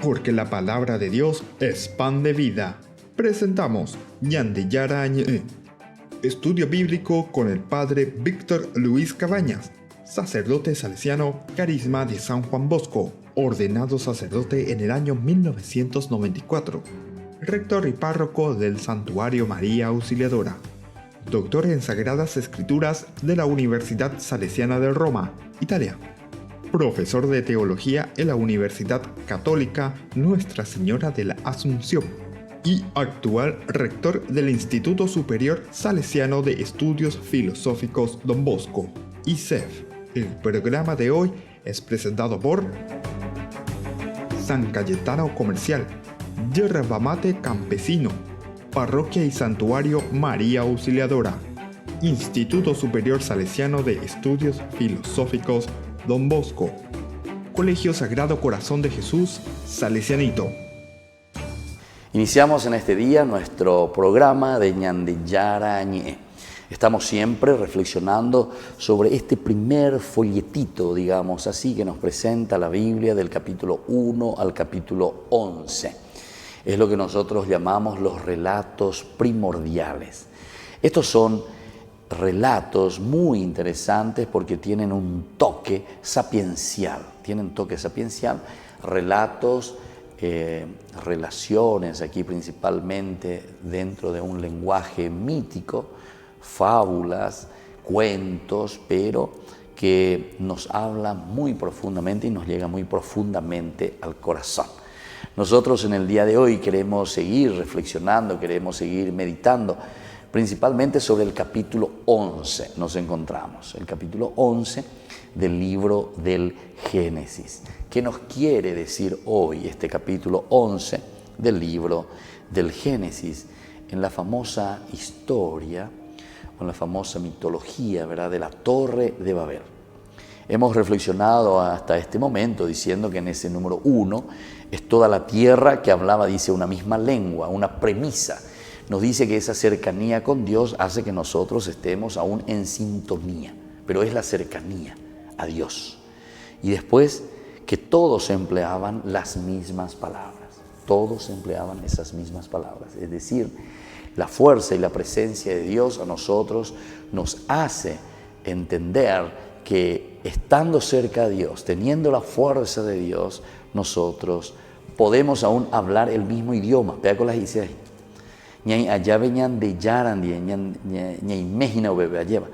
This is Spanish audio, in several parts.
Porque la palabra de Dios es pan de vida. Presentamos Ñandillara Ñe, estudio bíblico con el padre Víctor Luis Cabañas, sacerdote salesiano, carisma de San Juan Bosco, ordenado sacerdote en el año 1994, rector y párroco del Santuario María Auxiliadora, doctor en Sagradas Escrituras de la Universidad Salesiana de Roma, Italia, profesor de teología en la Universidad Católica Nuestra Señora de la Asunción y actual rector del Instituto Superior Salesiano de Estudios Filosóficos Don Bosco, ISEF. El programa de hoy es presentado por San Cayetano Comercial, Yerba Mate Campesino, Parroquia y Santuario María Auxiliadora, Instituto Superior Salesiano de Estudios Filosóficos Don Bosco, Colegio Sagrado Corazón de Jesús Salesianito. Iniciamos en este día nuestro programa de Ñandillara Ñe. Estamos siempre reflexionando sobre este primer folletito, digamos así, que nos presenta la Biblia del capítulo 1 al capítulo 11. Es lo que nosotros llamamos los relatos primordiales. Estos son relatos muy interesantes porque tienen un toque sapiencial. Relatos, relaciones aquí principalmente dentro de un lenguaje mítico, fábulas, cuentos, pero que nos hablan muy profundamente y nos llega muy profundamente al corazón. Nosotros en el día de hoy queremos seguir reflexionando, queremos seguir meditando, principalmente sobre el capítulo 11 nos encontramos, el capítulo 11 del libro del Génesis. ¿Qué nos quiere decir hoy este capítulo 11 del libro del Génesis? En la famosa historia, o en la famosa mitología, ¿verdad?, de la Torre de Babel. Hemos reflexionado hasta este momento diciendo que en ese número 1 es toda la tierra que hablaba, dice, una misma lengua, una premisa. Nos dice que esa cercanía con Dios hace que nosotros estemos aún en sintonía, pero es la cercanía a Dios. Y después que todos empleaban las mismas palabras, todos empleaban esas mismas palabras, es decir, la fuerza y la presencia de Dios a nosotros nos hace entender que estando cerca de Dios, teniendo la fuerza de Dios, nosotros podemos aún hablar el mismo idioma. Vea con las dice ñay allá veñan de yaran de ñay mejina bebé lleva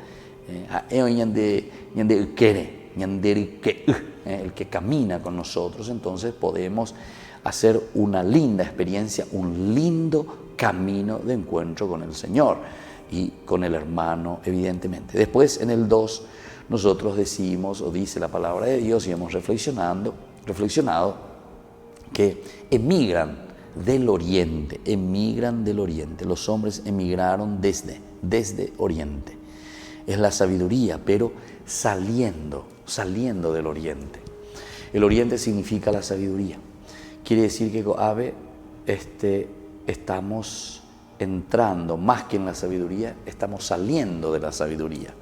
el que camina con nosotros. Entonces podemos hacer una linda experiencia, un lindo camino de encuentro con el Señor y con el hermano, evidentemente. Después en el 2 nosotros decimos, o dice la palabra de Dios, y hemos reflexionado que emigran del oriente, los hombres emigraron desde oriente. Es la sabiduría, pero saliendo del oriente. El oriente significa la sabiduría. Quiere decir que estamos entrando más que en la sabiduría, estamos saliendo de la sabiduría.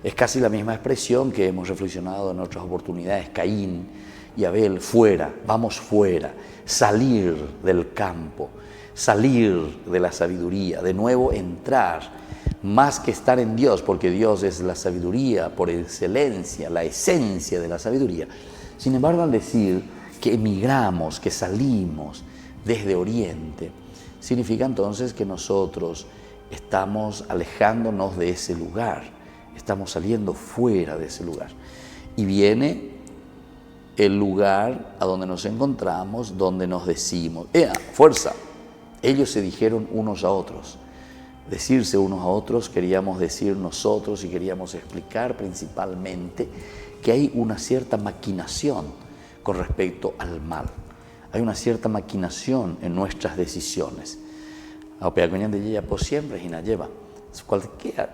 Es casi la misma expresión que hemos reflexionado en otras oportunidades. Caín y Abel, vamos fuera, salir del campo, salir de la sabiduría, de nuevo entrar, más que estar en Dios, porque Dios es la sabiduría por excelencia, la esencia de la sabiduría. Sin embargo, al decir que emigramos, que salimos desde Oriente, significa entonces que nosotros estamos alejándonos de ese lugar, estamos saliendo fuera de ese lugar. Y viene el lugar a donde nos encontramos, donde nos decimos, fuerza, ellos se dijeron unos a otros. Decirse unos a otros, queríamos decir nosotros y queríamos explicar principalmente que hay una cierta maquinación con respecto al mal. Hay una cierta maquinación en nuestras decisiones.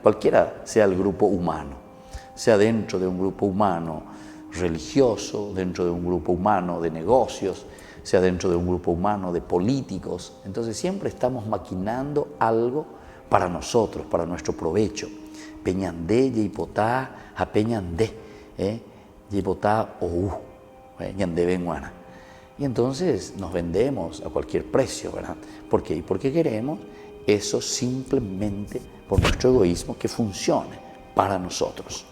Cualquiera sea el grupo humano, sea dentro de un grupo humano religioso, dentro de un grupo humano de negocios, sea dentro de un grupo humano de políticos. Entonces siempre estamos maquinando algo para nosotros, para nuestro provecho. Peñandé, Yeipotá, a Peñandé, Yeipotá, Ñandé Benguana. Y entonces nos vendemos a cualquier precio, ¿verdad? ¿Por qué? Porque queremos eso simplemente por nuestro egoísmo que funcione para nosotros.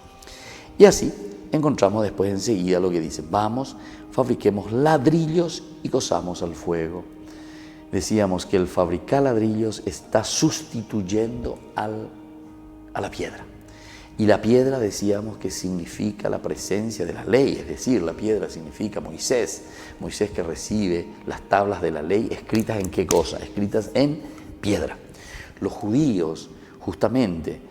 Y así encontramos después enseguida lo que dice: vamos, fabriquemos ladrillos y cosamos al fuego. Decíamos que el fabricar ladrillos está sustituyendo a la piedra. Y la piedra decíamos que significa la presencia de la ley, es decir, la piedra significa Moisés. Moisés que recibe las tablas de la ley escritas en qué cosa, escritas en piedra. Los judíos justamente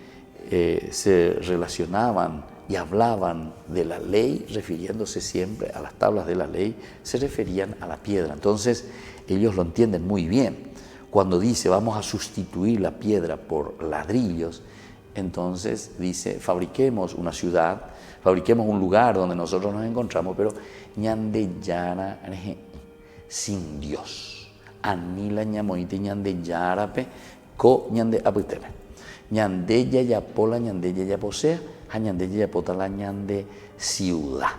se relacionaban y hablaban de la ley, refiriéndose siempre a las tablas de la ley, se referían a la piedra. Entonces ellos lo entienden muy bien. Cuando dice vamos a sustituir la piedra por ladrillos, entonces dice fabriquemos una ciudad, fabriquemos un lugar donde nosotros nos encontramos, pero ñande yara sin Dios. Anila ñamoite ñande yarape ko ñande aputele. Ñande yayapola ñande yayaposea, ñande yayapota la ñande ciudad.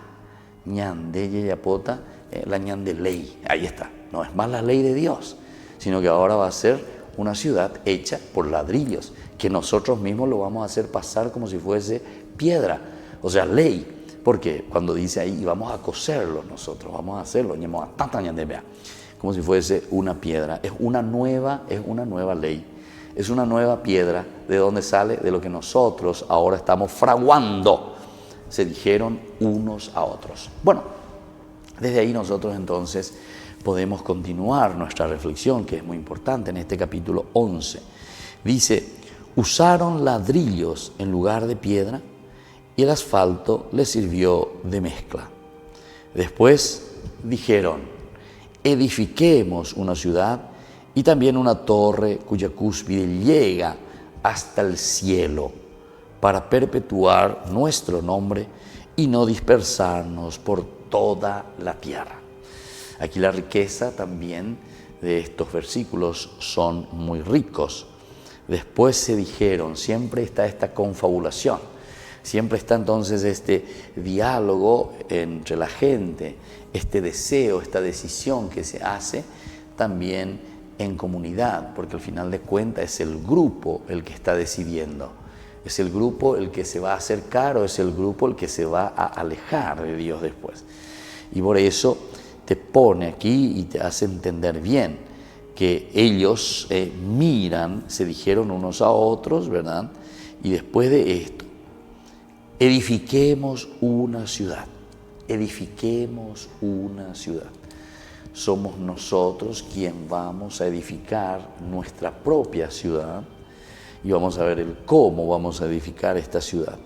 Ñande yayapota la ñande ley. Ahí está. No es más la ley de Dios, sino que ahora va a ser una ciudad hecha por ladrillos, que nosotros mismos lo vamos a hacer pasar como si fuese piedra, o sea, ley. Porque cuando dice ahí, vamos a coserlo nosotros, vamos a hacerlo, como si fuese una piedra. Es una nueva ley, es una nueva piedra. ¿De dónde sale? De lo que nosotros ahora estamos fraguando, se dijeron unos a otros. Bueno, desde ahí nosotros entonces podemos continuar nuestra reflexión, que es muy importante en este capítulo 11. Dice: usaron ladrillos en lugar de piedra y el asfalto les sirvió de mezcla. Después dijeron: edifiquemos una ciudad y también una torre cuya cúspide llega hasta el cielo, para perpetuar nuestro nombre y no dispersarnos por toda la tierra. Aquí la riqueza también de estos versículos son muy ricos. Después se dijeron, siempre está esta confabulación, siempre está entonces este diálogo entre la gente, este deseo, esta decisión que se hace también en comunidad, porque al final de cuentas es el grupo el que está decidiendo, es el grupo el que se va a acercar o es el grupo el que se va a alejar de Dios después. Y por eso te pone aquí y te hace entender bien que ellos miran, se dijeron unos a otros, ¿verdad? Y después de esto, edifiquemos una ciudad, edifiquemos una ciudad. Somos nosotros quien vamos a edificar nuestra propia ciudad y vamos a ver el cómo vamos a edificar esta ciudad.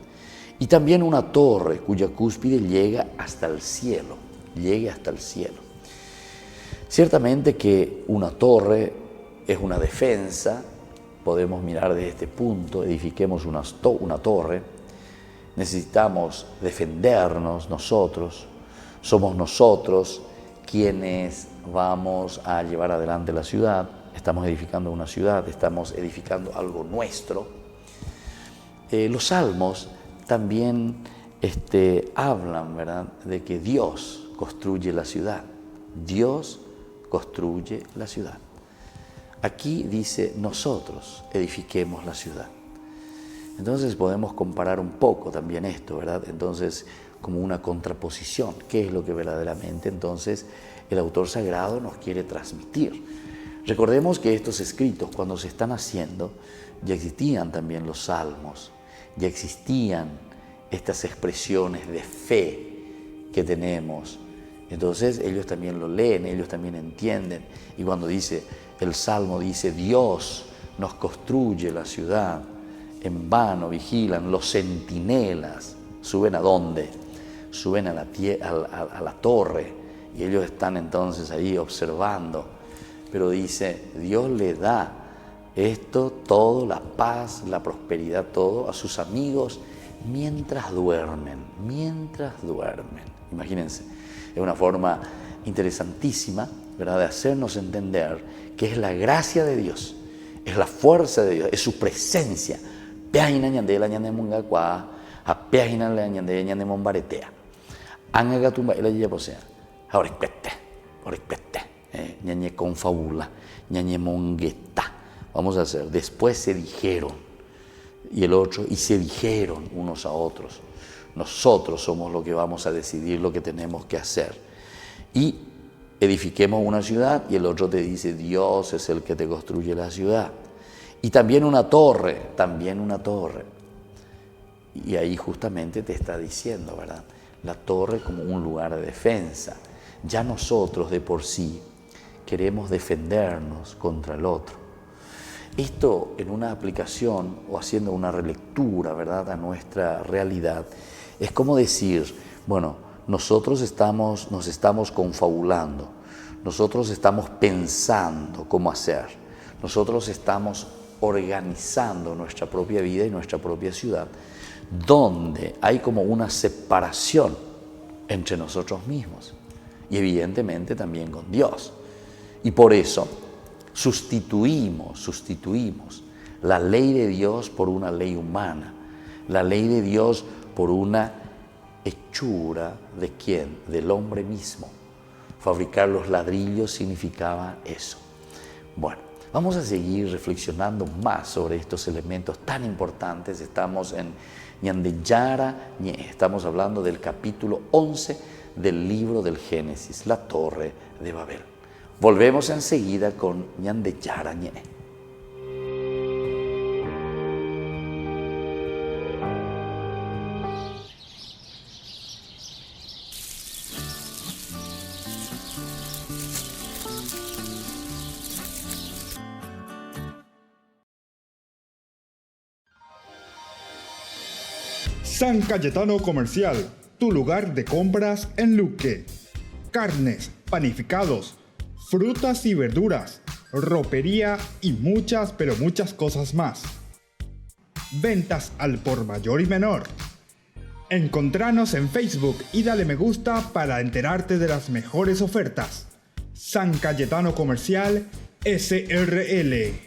Y también una torre cuya cúspide llega hasta el cielo, llegue hasta el cielo. Ciertamente que una torre es una defensa, podemos mirar desde este punto, edifiquemos una torre, necesitamos defendernos nosotros, somos nosotros quienes vamos a llevar adelante la ciudad, estamos edificando una ciudad, estamos edificando algo nuestro. Los salmos también hablan, ¿verdad?, de que Dios construye la ciudad, Dios construye la ciudad. Aquí dice, nosotros edifiquemos la ciudad. Entonces podemos comparar un poco también esto, ¿verdad? Entonces, como una contraposición, ¿qué es lo que verdaderamente entonces el autor sagrado nos quiere transmitir? Recordemos que estos escritos, cuando se están haciendo, ya existían también los salmos, ya existían estas expresiones de fe que tenemos. Entonces ellos también lo leen, ellos también entienden. Y cuando dice, el Salmo dice, Dios nos construye la ciudad, en vano vigilan los centinelas. ¿Suben a dónde? Suben a la torre y ellos están entonces ahí observando. Pero dice, Dios le da esto, todo, la paz, la prosperidad, todo a sus amigos mientras duermen, Imagínense, es una forma interesantísima, ¿verdad?, de hacernos entender que es la gracia de Dios, es la fuerza de Dios, es su presencia. oripete, ñañe confabula, ñañe mongueta. Vamos a hacer, después se dijeron, y el otro, y se dijeron unos a otros. Nosotros somos los que vamos a decidir lo que tenemos que hacer. Y edifiquemos una ciudad, y el otro te dice, Dios es el que te construye la ciudad. Y también una torre. Y ahí justamente te está diciendo, ¿verdad? La torre como un lugar de defensa. Ya nosotros de por sí queremos defendernos contra el otro. Esto en una aplicación o haciendo una relectura, ¿verdad?, a nuestra realidad, es como decir, bueno, nosotros nos estamos confabulando, nosotros estamos pensando cómo hacer, nosotros estamos organizando nuestra propia vida y nuestra propia ciudad, donde hay como una separación entre nosotros mismos y evidentemente también con Dios. Y por eso sustituimos la ley de Dios por una ley humana, la ley de Dios por una hechura ¿de quién? Del hombre mismo. Fabricar los ladrillos significaba eso. Bueno, vamos a seguir reflexionando más sobre estos elementos tan importantes. Estamos en Ñande Yara Ñe, estamos hablando del capítulo 11 del libro del Génesis, la Torre de Babel. Volvemos enseguida con Ñande Yara Ñe. San Cayetano Comercial, tu lugar de compras en Luque. Carnes, panificados, frutas y verduras, ropería y muchas, pero muchas cosas más. Ventas al por mayor y menor. Encontranos en Facebook y dale me gusta para enterarte de las mejores ofertas. San Cayetano Comercial, SRL.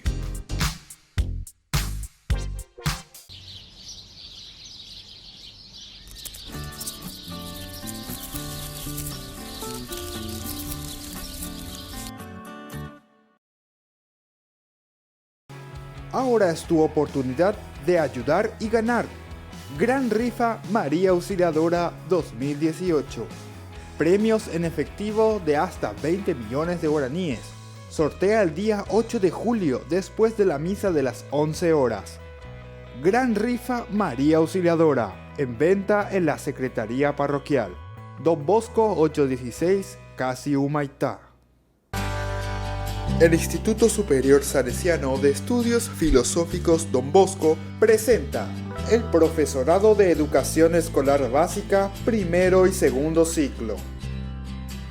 Ahora es tu oportunidad de ayudar y ganar. Gran Rifa María Auxiliadora 2018. Premios en efectivo de hasta 20 millones de guaraníes. Sortea el día 8 de julio después de la misa de las 11 horas. Gran Rifa María Auxiliadora. En venta en la Secretaría Parroquial. Don Bosco 816, Casi Humaitá. El Instituto Superior Salesiano de Estudios Filosóficos Don Bosco presenta el Profesorado de Educación Escolar Básica, primero y segundo ciclo.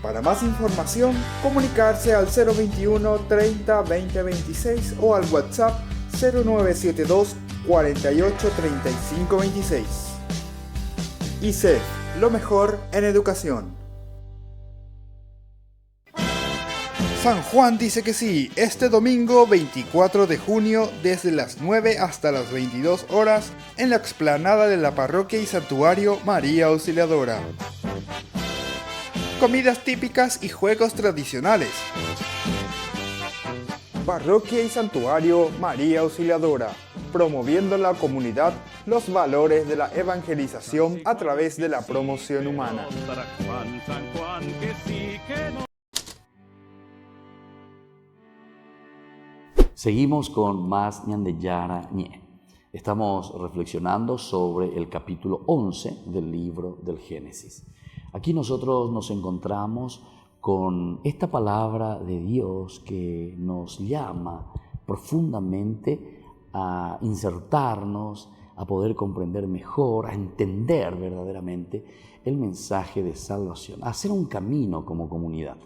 Para más información, comunicarse al 021 30 20 26 o al WhatsApp 0972 48 35 26. ICEF, lo mejor en educación. San Juan dice que sí, este domingo 24 de junio desde las 9 hasta las 22 horas en la explanada de la parroquia y santuario María Auxiliadora. Comidas típicas y juegos tradicionales. Parroquia y santuario María Auxiliadora, promoviendo la comunidad los valores de la evangelización a través de la promoción humana. Seguimos con más Ñande Yara Ñe. Estamos reflexionando sobre el capítulo 11 del libro del Génesis. Aquí nosotros nos encontramos con esta palabra de Dios que nos llama profundamente a insertarnos, a poder comprender mejor, a entender verdaderamente el mensaje de salvación, a hacer un camino como comunidad,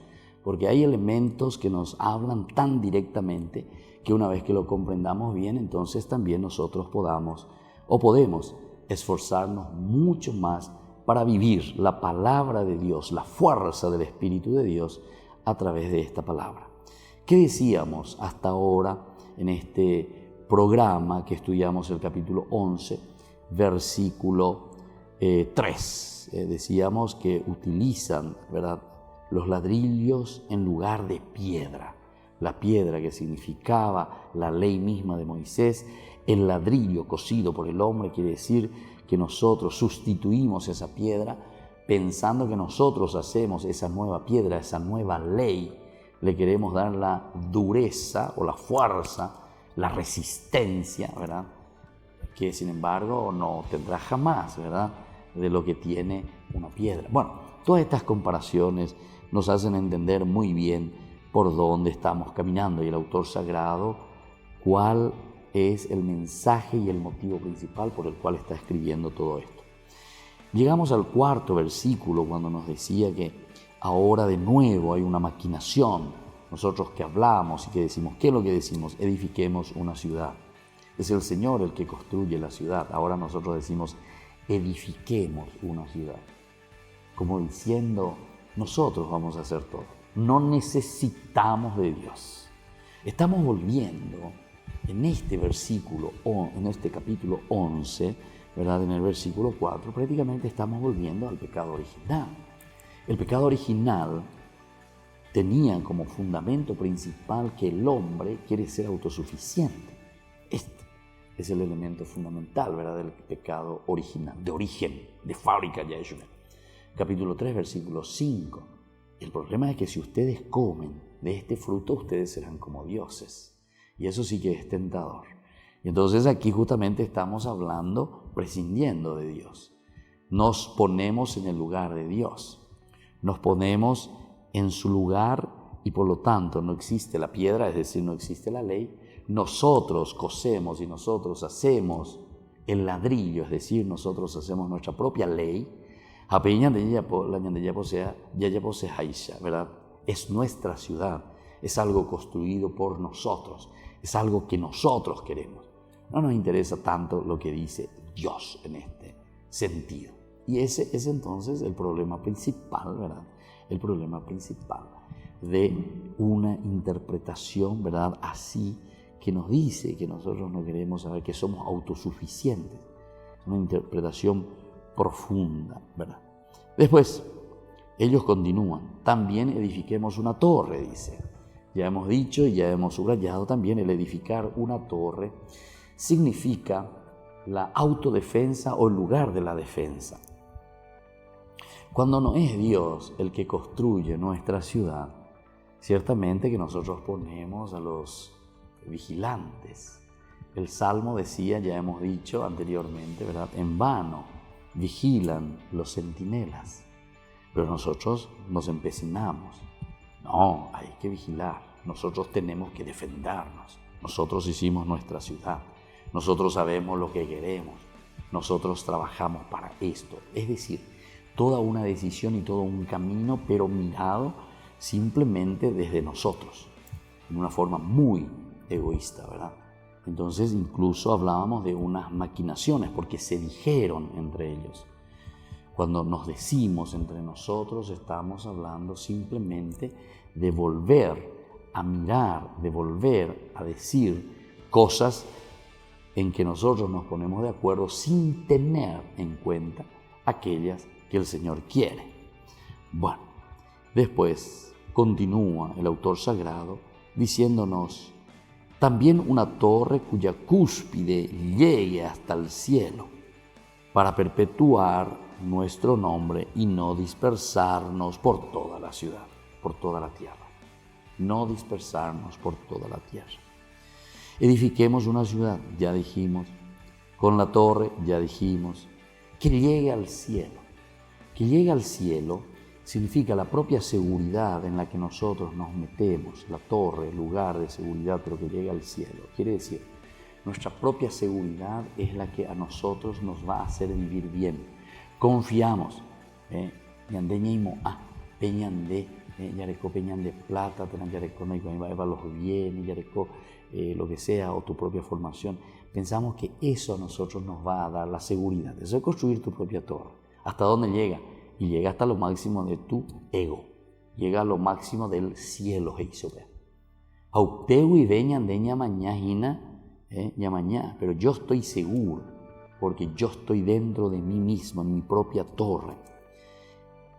porque hay elementos que nos hablan tan directamente que una vez que lo comprendamos bien, entonces también nosotros podemos esforzarnos mucho más para vivir la palabra de Dios, la fuerza del Espíritu de Dios a través de esta palabra. ¿Qué decíamos hasta ahora en este programa que estudiamos el capítulo 11, versículo 3? Decíamos que utilizan, ¿verdad?, los ladrillos en lugar de piedra. La piedra que significaba la ley misma de Moisés, el ladrillo cocido por el hombre, quiere decir que nosotros sustituimos esa piedra pensando que nosotros hacemos esa nueva piedra, esa nueva ley. Le queremos dar la dureza o la fuerza, la resistencia, ¿verdad? Que sin embargo no tendrá jamás, ¿verdad?, de lo que tiene una piedra. Bueno, todas estas comparaciones nos hacen entender muy bien por dónde estamos caminando y el autor sagrado, cuál es el mensaje y el motivo principal por el cual está escribiendo todo esto. Llegamos al 4º versículo cuando nos decía que ahora de nuevo hay una maquinación. Nosotros que hablamos y que decimos, ¿qué es lo que decimos? Edifiquemos una ciudad. Es el Señor el que construye la ciudad. Ahora nosotros decimos, edifiquemos una ciudad. Como diciendo, nosotros vamos a hacer todo. No necesitamos de Dios. Estamos volviendo en este versículo, en este capítulo 11, ¿verdad? En el versículo 4, prácticamente estamos volviendo al pecado original. El pecado original tenía como fundamento principal que el hombre quiere ser autosuficiente. Este es el elemento fundamental, ¿verdad?, del pecado original, de origen, de fábrica ya hecho. Capítulo 3, versículo 5. El problema es que si ustedes comen de este fruto, ustedes serán como dioses. Y eso sí que es tentador. Y entonces aquí justamente estamos hablando, prescindiendo de Dios. Nos ponemos en el lugar de Dios. Nos ponemos en su lugar y por lo tanto no existe la piedra, es decir, no existe la ley. Nosotros cosemos y nosotros hacemos el ladrillo, es decir, nosotros hacemos nuestra propia ley. ¿Verdad? Es nuestra ciudad, es algo construido por nosotros, es algo que nosotros queremos. No nos interesa tanto lo que dice Dios en este sentido. Y ese es entonces el problema principal, ¿verdad? El problema principal de una interpretación, ¿verdad?, así que nos dice que nosotros no queremos saber que somos autosuficientes. Una interpretación profunda, ¿verdad? Después, ellos continúan. También edifiquemos una torre, dice. Ya hemos dicho y ya hemos subrayado también el edificar una torre significa la autodefensa o el lugar de la defensa. Cuando no es Dios el que construye nuestra ciudad, ciertamente que nosotros ponemos a los vigilantes. El Salmo decía, ya hemos dicho anteriormente, ¿verdad?, en vano vigilan los centinelas. Pero nosotros nos empecinamos. No, hay que vigilar. Nosotros tenemos que defendernos. Nosotros hicimos nuestra ciudad. Nosotros sabemos lo que queremos. Nosotros trabajamos para esto. Es decir, toda una decisión y todo un camino, pero mirado simplemente desde nosotros, en una forma muy egoísta, ¿verdad? Entonces incluso hablábamos de unas maquinaciones, porque se dijeron entre ellos. Cuando nos decimos entre nosotros, estamos hablando simplemente de volver a mirar, de volver a decir cosas en que nosotros nos ponemos de acuerdo sin tener en cuenta aquellas que el Señor quiere. Bueno, después continúa el autor sagrado diciéndonos: también una torre cuya cúspide llegue hasta el cielo, para perpetuar nuestro nombre y no dispersarnos por toda la ciudad, por toda la tierra. No dispersarnos por toda la tierra. Edifiquemos una ciudad, ya dijimos. Con la torre, ya dijimos. Que llegue al cielo. Que llegue al cielo significa la propia seguridad en la que nosotros nos metemos. La torre, el lugar de seguridad, pero que llegue al cielo. Quiere decir, nuestra propia seguridad es la que a nosotros nos va a hacer vivir bien. Confiamos. Yareco peñan de plata, yareco no hay los bienes, yareco lo que sea, o tu propia formación. Pensamos que eso a nosotros nos va a dar la seguridad. Eso es construir tu propia torre. ¿Hasta dónde llega? Y llega hasta lo máximo de tu ego. Llega a lo máximo del cielo. Auteu y veñan de ñamañá, pero yo estoy seguro, porque yo estoy dentro de mí mismo, en mi propia torre.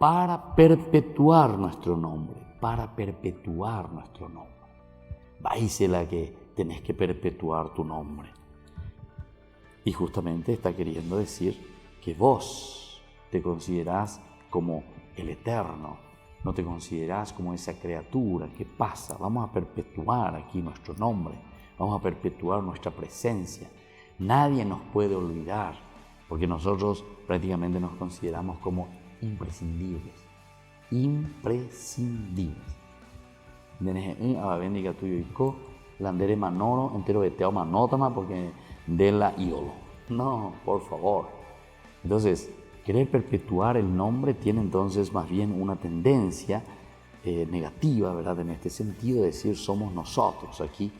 para perpetuar nuestro nombre, para perpetuar nuestro nombre. Váisela que tenés que perpetuar tu nombre. Y justamente está queriendo decir que vos te considerás como el eterno, no te considerás como esa criatura. ¿Qué pasa? Vamos a perpetuar aquí nuestro nombre, vamos a perpetuar nuestra presencia. Nadie nos puede olvidar, porque nosotros prácticamente nos consideramos como imprescindibles. Imprescindibles. Bendiga tuyo y co, landere manoro, entero de teo manótama, porque de la iolo. No, por favor. Entonces, querer perpetuar el nombre tiene entonces más bien una tendencia negativa, ¿verdad? En este sentido, de decir somos nosotros aquí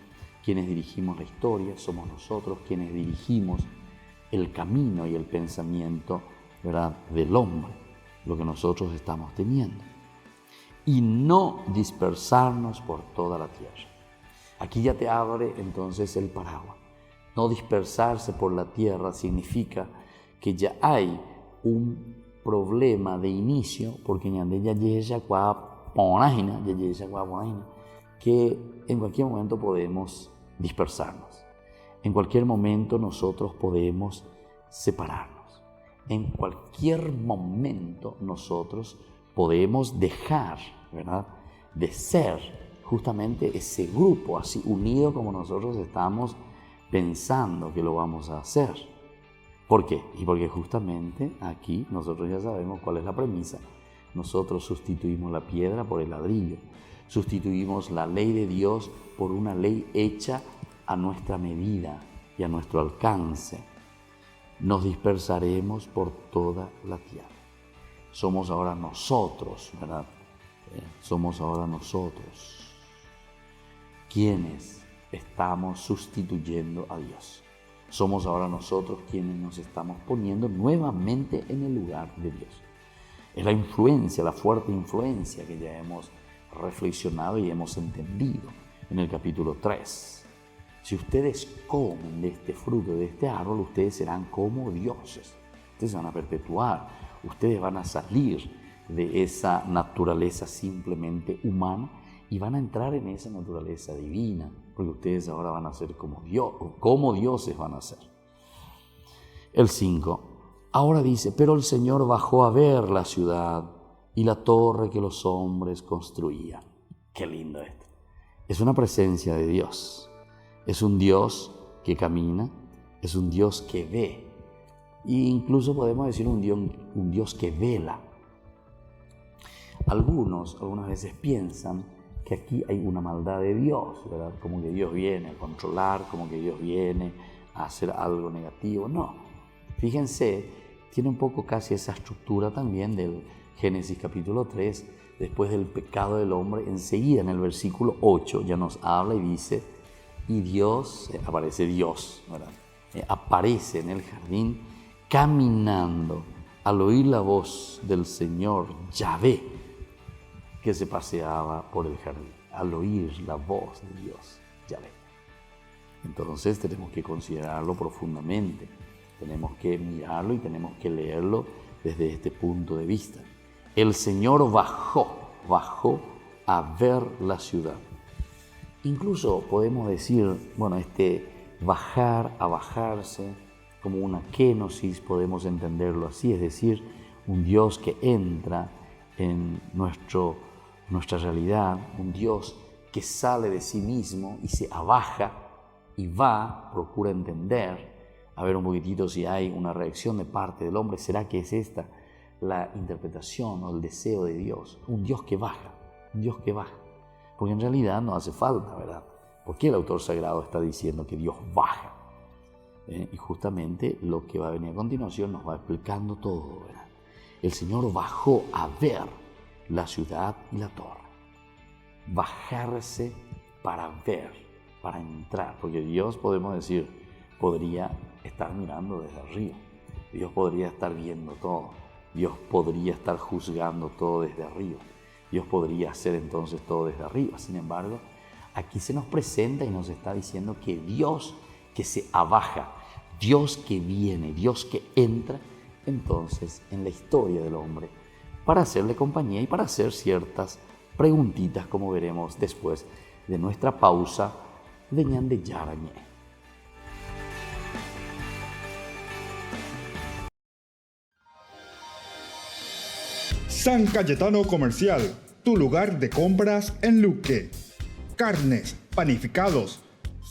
quienes dirigimos la historia, somos nosotros quienes dirigimos el camino y el pensamiento, ¿verdad?, del hombre, lo que nosotros estamos teniendo. Y no dispersarnos por toda la tierra. Aquí ya te abre entonces el paraguas. No dispersarse por la tierra significa que ya hay un problema de inicio, porque que en cualquier momento podemos dispersarnos. En cualquier momento nosotros podemos separarnos. En cualquier momento nosotros podemos dejar, ¿verdad?, de ser justamente ese grupo así unido como nosotros estamos pensando que lo vamos a hacer. ¿Por qué? Y porque justamente aquí nosotros ya sabemos cuál es la premisa. Nosotros sustituimos la piedra por el ladrillo. Sustituimos la ley de Dios por una ley hecha a nuestra medida y a nuestro alcance. Nos dispersaremos por toda la tierra. Somos ahora nosotros, ¿verdad? Somos ahora nosotros quienes estamos sustituyendo a Dios. Somos ahora nosotros quienes nos estamos poniendo nuevamente en el lugar de Dios. Es la influencia, la fuerte influencia que ya hemos reflexionado y hemos entendido en el capítulo 3. Si ustedes comen de este fruto, de este árbol, ustedes serán como dioses. Ustedes van a perpetuar, ustedes van a salir de esa naturaleza simplemente humana y van a entrar en esa naturaleza divina, porque ustedes ahora van a ser como Dios, como dioses van a ser. El 5. Ahora dice, pero el Señor bajó a ver la ciudad y la torre que los hombres construían. Qué lindo esto. Es una presencia de Dios. Es un Dios que camina, es un Dios que ve. E incluso podemos decir un Dios que vela. Algunas veces piensan que aquí hay una maldad de Dios, ¿verdad? Como que Dios viene a controlar, como que Dios viene a hacer algo negativo. No. Fíjense, tiene un poco casi esa estructura también del Génesis capítulo 3, después del pecado del hombre. Enseguida en el versículo 8 ya nos habla y dice, y Dios, aparece Dios, ¿verdad? Aparece en el jardín caminando al oír la voz del Señor Yahvé, que se paseaba por el jardín, al oír la voz de Dios Yahvé. Entonces tenemos que considerarlo profundamente, tenemos que mirarlo y tenemos que leerlo desde este punto de vista. El Señor bajó a ver la ciudad. Incluso podemos decir, bueno, este bajar a bajarse, como una kénosis, podemos entenderlo así, es decir, un Dios que entra en nuestra realidad, un Dios que sale de sí mismo y se abaja y va, procura entender, a ver un poquitito si hay una reacción de parte del hombre. ¿Será que es esta la interpretación o el deseo de Dios? Un Dios que baja, un Dios que baja. Porque en realidad no hace falta, ¿verdad? ¿Por qué el autor sagrado está diciendo que Dios baja? Y justamente lo que va a venir a continuación nos va explicando todo, ¿verdad? El Señor bajó a ver la ciudad y la torre. Bajarse para ver, para entrar. Porque Dios, podemos decir, podría estar mirando desde arriba. Dios podría estar viendo todo. Dios podría estar juzgando todo desde arriba. Dios podría hacer entonces todo desde arriba. Sin embargo, aquí se nos presenta y nos está diciendo que Dios que se abaja, Dios que viene, Dios que entra, entonces en la historia del hombre para hacerle compañía y para hacer ciertas preguntitas, como veremos después de nuestra pausa de Ñande Yarañe. San Cayetano Comercial, tu lugar de compras en Luque. Carnes, panificados,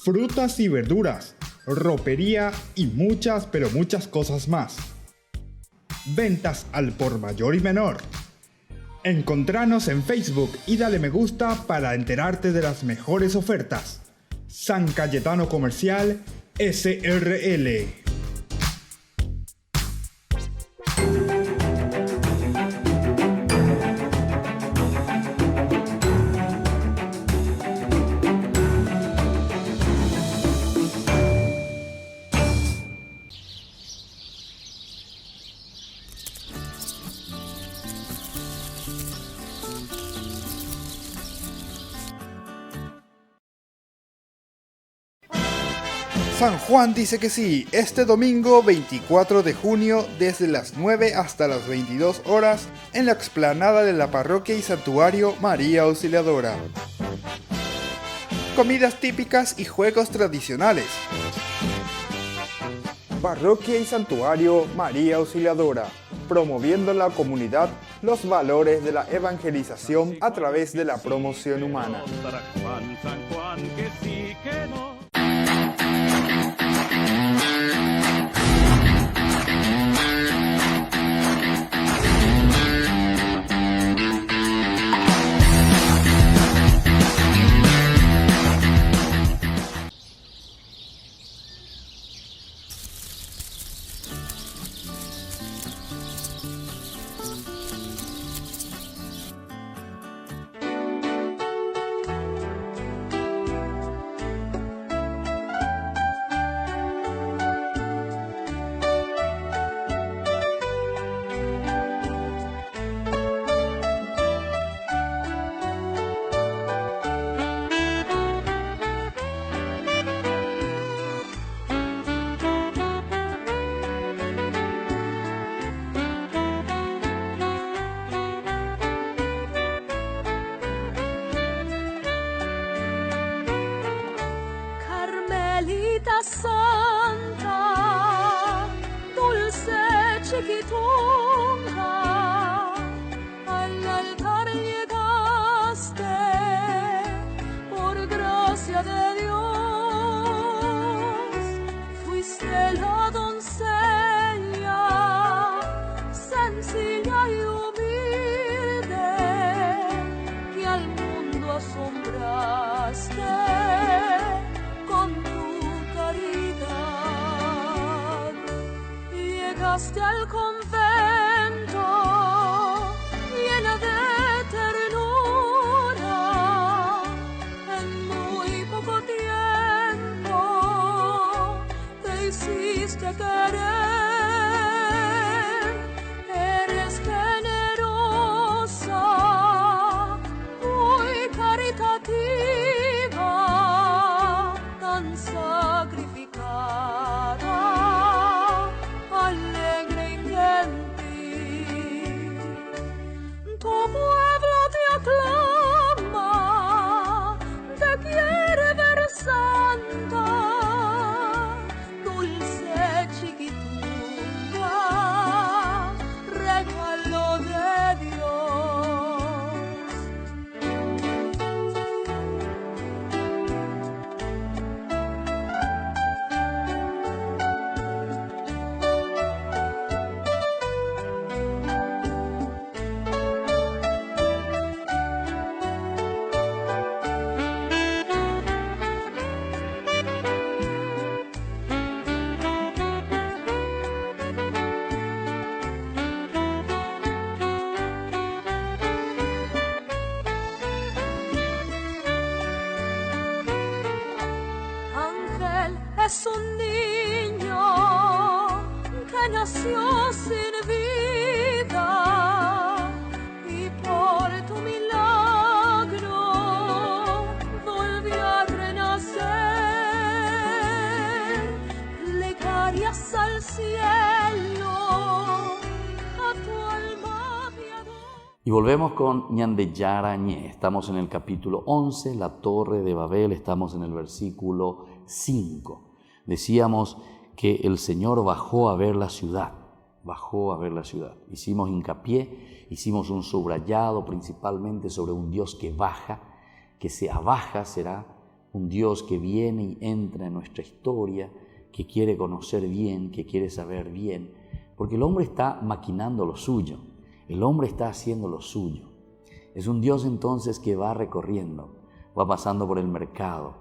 frutas y verduras, ropería y muchas, pero muchas cosas más. Ventas al por mayor y menor. Encontranos en Facebook y dale me gusta para enterarte de las mejores ofertas. San Cayetano Comercial SRL. San Juan dice que sí, este domingo 24 de junio desde las 9 hasta las 22 horas en la explanada de la parroquia y santuario María Auxiliadora. Comidas típicas y juegos tradicionales. Parroquia y santuario María Auxiliadora, promoviendo en la comunidad los valores de la evangelización a través de la promoción humana. Santa, dulce chiquitunga, al altar llegaste por gracia de Dios. Fuiste la doncella, sencilla y humilde, que al mundo asombraste con llegaste al convento llena de ternura, en muy poco tiempo te hiciste querer, eres generosa, muy caritativa, tan sacrificada, alegre y gentil. Tu pueblo te aclama, te quiere ver santa, dulce chiquitunga, regalo de Dios. Es un niño que nació sin vida y por tu milagro volvió a renacer. Plegarias al cielo, a tu alma piadosa. Y volvemos con Ñande Yarañé. Estamos en el capítulo 11, la Torre de Babel, estamos en el versículo 5. Decíamos que el Señor bajó a ver la ciudad, Hicimos hincapié, hicimos un subrayado principalmente sobre un Dios que baja, que se abaja, será un Dios que viene y entra en nuestra historia, que quiere conocer bien, que quiere saber bien, porque el hombre está maquinando lo suyo. El hombre está haciendo lo suyo. Es un Dios entonces que va recorriendo, va pasando por el mercado,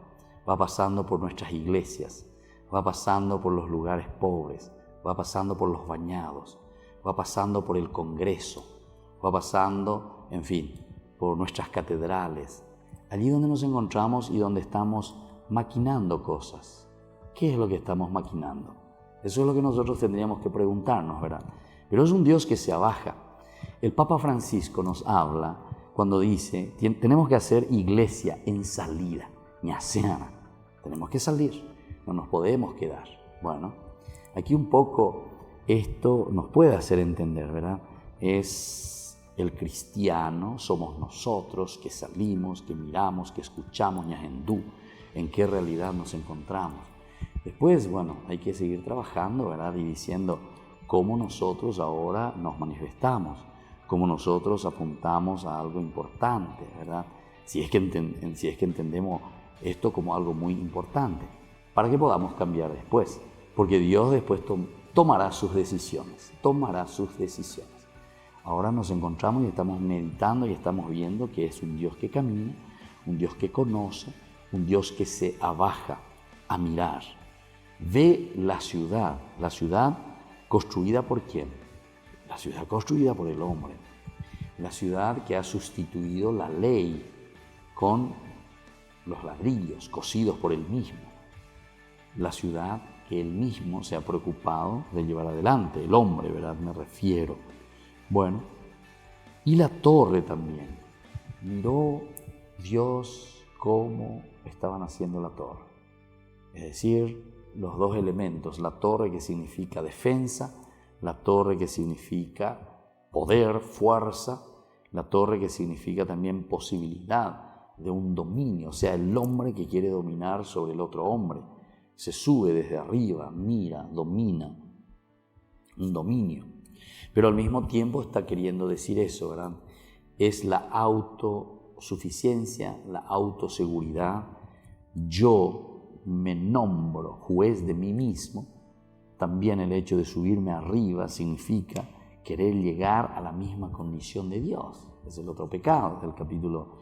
va pasando por nuestras iglesias, va pasando por los lugares pobres, va pasando por los bañados, va pasando por el Congreso, va pasando, en fin, por nuestras catedrales, allí donde nos encontramos y donde estamos maquinando cosas. ¿Qué es lo que estamos maquinando? Eso es lo que nosotros tendríamos que preguntarnos, ¿verdad? Pero es un Dios que se abaja. El Papa Francisco nos habla cuando dice, tenemos que hacer iglesia en salida, ñaseana. Tenemos que salir, no nos podemos quedar. Bueno, aquí un poco esto nos puede hacer entender, ¿verdad? Es el cristiano, somos nosotros que salimos, que miramos, que escuchamos ñajendú, en qué realidad nos encontramos. Después, bueno, hay que seguir trabajando, ¿verdad? Y diciendo cómo nosotros ahora nos manifestamos, cómo nosotros apuntamos a algo importante, ¿verdad? Si es que entendemos esto como algo muy importante, para que podamos cambiar después, porque Dios después tomará sus decisiones, Ahora nos encontramos y estamos meditando y estamos viendo que es un Dios que camina, un Dios que conoce, un Dios que se abaja a mirar. Ve la ciudad construida ¿por quién? La ciudad construida por el hombre, la ciudad que ha sustituido la ley con los ladrillos cosidos por él mismo, la ciudad que él mismo se ha preocupado de llevar adelante, el hombre, ¿verdad? Me refiero. Bueno, y la torre también. Miró Dios cómo estaban haciendo la torre. Es decir, los dos elementos, la torre que significa defensa, la torre que significa poder, fuerza, la torre que significa también posibilidad de un dominio, o sea, el hombre que quiere dominar sobre el otro hombre. Se sube desde arriba, mira, domina, un dominio. Pero al mismo tiempo está queriendo decir eso, ¿verdad? Es la autosuficiencia, la autoseguridad. Yo me nombro juez de mí mismo. También el hecho de subirme arriba significa querer llegar a la misma condición de Dios. Es el otro pecado del capítulo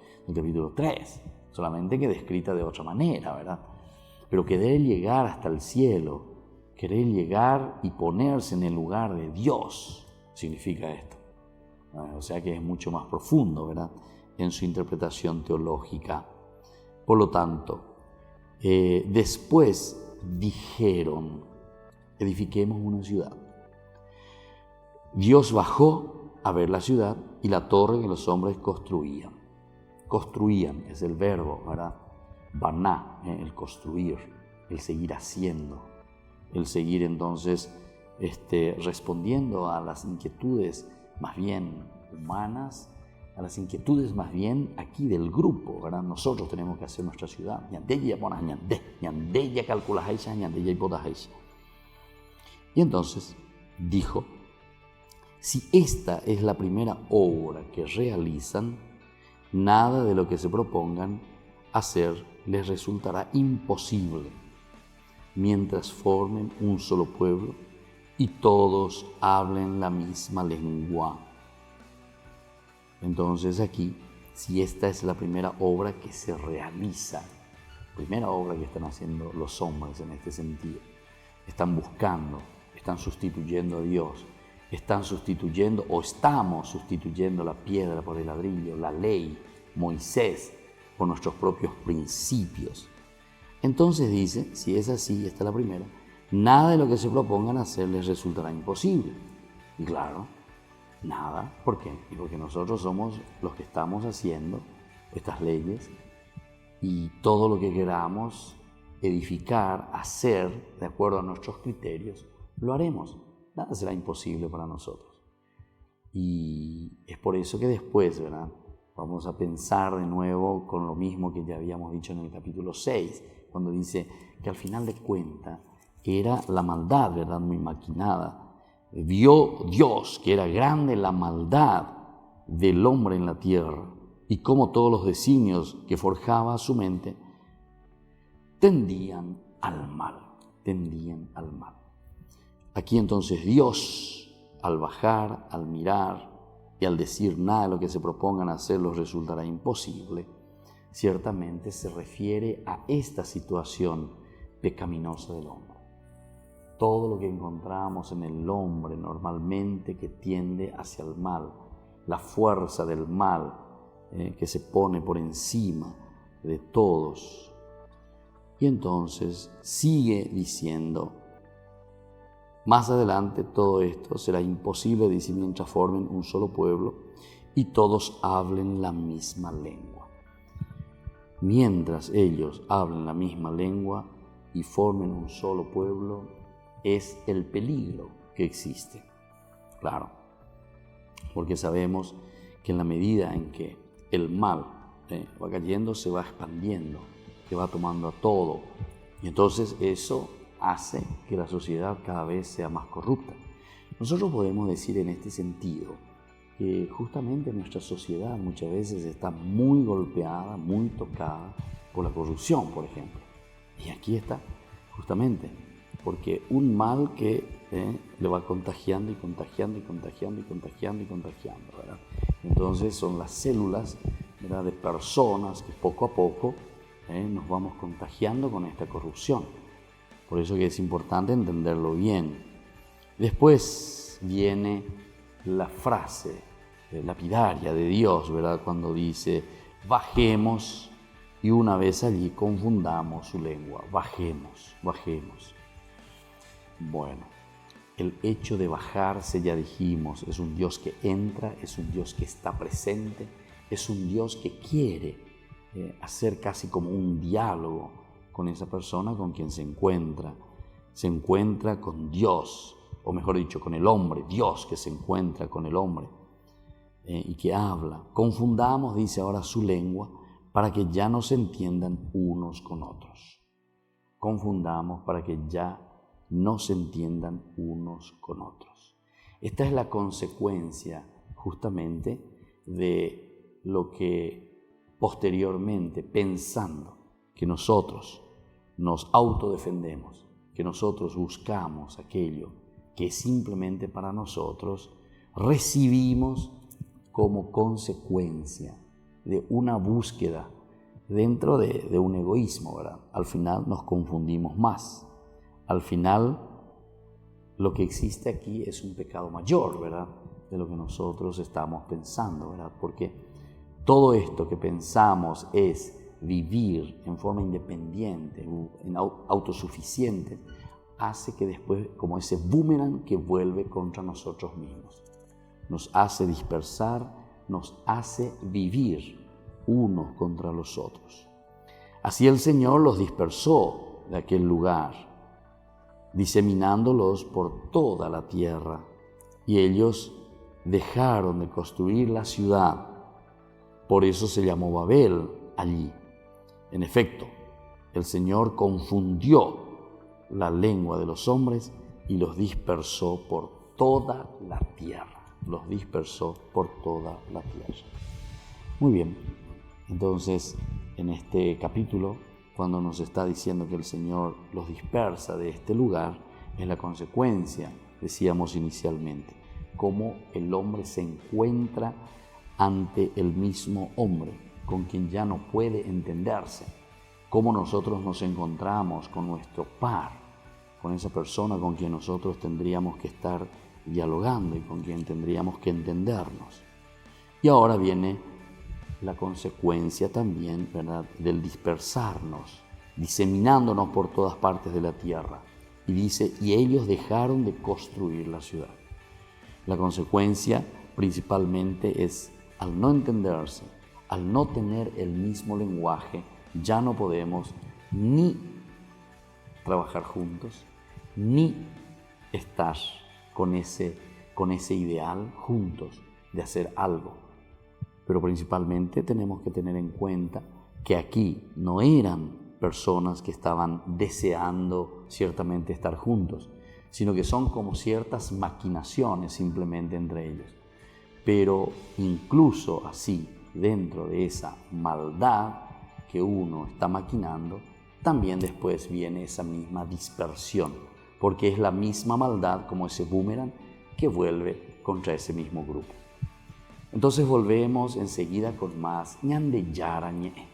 3, solamente que descrita de otra manera, ¿verdad? Pero querer llegar hasta el cielo, querer llegar y ponerse en el lugar de Dios, significa esto. O sea que es mucho más profundo, ¿verdad?, en su interpretación teológica. Por lo tanto, después dijeron, edifiquemos una ciudad. Dios bajó a ver la ciudad y la torre que los hombres construían. Construían es el verbo, ¿verdad? Baná, el construir, el seguir haciendo, el seguir entonces respondiendo a las inquietudes más bien humanas, a las inquietudes más bien aquí del grupo, ¿verdad? Nosotros tenemos que hacer nuestra ciudad. Y entonces dijo, si esta es la primera obra que realizan, nada de lo que se propongan hacer les resultará imposible, mientras formen un solo pueblo y todos hablen la misma lengua. Entonces aquí, si esta es la primera obra que se realiza, primera obra que están haciendo los hombres en este sentido, están buscando, están sustituyendo a Dios, están sustituyendo o estamos sustituyendo la piedra por el ladrillo, la ley, Moisés, por nuestros propios principios. Entonces dice, si es así, esta es la primera, nada de lo que se propongan hacer les resultará imposible. Y claro, nada. ¿Por qué? Y porque nosotros somos los que estamos haciendo estas leyes y todo lo que queramos edificar, hacer, de acuerdo a nuestros criterios, lo haremos. Nada será imposible para nosotros. Y es por eso que después, ¿verdad?, vamos a pensar de nuevo con lo mismo que ya habíamos dicho en el capítulo 6, cuando dice que al final de cuentas era la maldad, ¿verdad?, muy maquinada. Vio Dios que era grande la maldad del hombre en la tierra y cómo todos los designios que forjaba su mente tendían al mal. Aquí entonces Dios, al bajar, al mirar y al decir nada de lo que se propongan hacer los resultará imposible, ciertamente se refiere a esta situación pecaminosa del hombre. Todo lo que encontramos en el hombre normalmente que tiende hacia el mal, la fuerza del mal que se pone por encima de todos. Y entonces sigue diciendo, más adelante todo esto será imposible, dice, mientras formen un solo pueblo y todos hablen la misma lengua. Mientras ellos hablen la misma lengua y formen un solo pueblo, es el peligro que existe. Claro, porque sabemos que en la medida en que el mal va cayendo, se va expandiendo, que va tomando a todo. Y entonces eso hace que la sociedad cada vez sea más corrupta. Nosotros podemos decir en este sentido que justamente nuestra sociedad muchas veces está muy golpeada, muy tocada por la corrupción, por ejemplo. Y aquí está, justamente, porque un mal que le va contagiando y contagiando y contagiando y contagiando y contagiando, ¿verdad? Entonces son las células, ¿verdad?, de personas que poco a poco nos vamos contagiando con esta corrupción. Por eso que es importante entenderlo bien. Después viene la frase lapidaria de Dios, ¿verdad?, cuando dice, bajemos y una vez allí confundamos su lengua. Bajemos. Bueno, el hecho de bajarse, ya dijimos, es un Dios que entra, es un Dios que está presente, es un Dios que quiere hacer casi como un diálogo con esa persona con quien se encuentra. Se encuentra con Dios, o mejor dicho, con el hombre, Dios que se encuentra con el hombre y que habla. Confundamos, dice ahora, su lengua para que ya no se entiendan unos con otros. Confundamos para que ya no se entiendan unos con otros. Esta es la consecuencia justamente de lo que posteriormente, pensando que nosotros nos autodefendemos, que nosotros buscamos aquello que simplemente para nosotros, recibimos como consecuencia de una búsqueda dentro de un egoísmo, ¿verdad? Al final nos confundimos más. Al final, lo que existe aquí es un pecado mayor, ¿verdad?, de lo que nosotros estamos pensando, ¿verdad? Porque todo esto que pensamos es vivir en forma independiente, autosuficiente, hace que después, como ese boomerang que vuelve contra nosotros mismos, nos hace dispersar, nos hace vivir unos contra los otros. Así el Señor los dispersó de aquel lugar, diseminándolos por toda la tierra, y ellos dejaron de construir la ciudad. Por eso se llamó Babel allí. En efecto, el Señor confundió la lengua de los hombres y los dispersó por toda la tierra. Muy bien, entonces en este capítulo, cuando nos está diciendo que el Señor los dispersa de este lugar, es la consecuencia, decíamos inicialmente, cómo el hombre se encuentra ante el mismo hombre, con quien ya no puede entenderse, cómo nosotros nos encontramos con nuestro par, con esa persona con quien nosotros tendríamos que estar dialogando y con quien tendríamos que entendernos. Y ahora viene la consecuencia también, ¿verdad?, del dispersarnos, diseminándonos por todas partes de la tierra. Y dice, y ellos dejaron de construir la ciudad. La consecuencia principalmente es, al no entenderse, al no tener el mismo lenguaje, ya no podemos ni trabajar juntos, ni estar con con ese ideal juntos de hacer algo. Pero principalmente tenemos que tener en cuenta que aquí no eran personas que estaban deseando ciertamente estar juntos, sino que son como ciertas maquinaciones simplemente entre ellos. Pero incluso así, dentro de esa maldad que uno está maquinando, también después viene esa misma dispersión, porque es la misma maldad como ese boomerang que vuelve contra ese mismo grupo. Entonces volvemos enseguida con más ñande yarañe.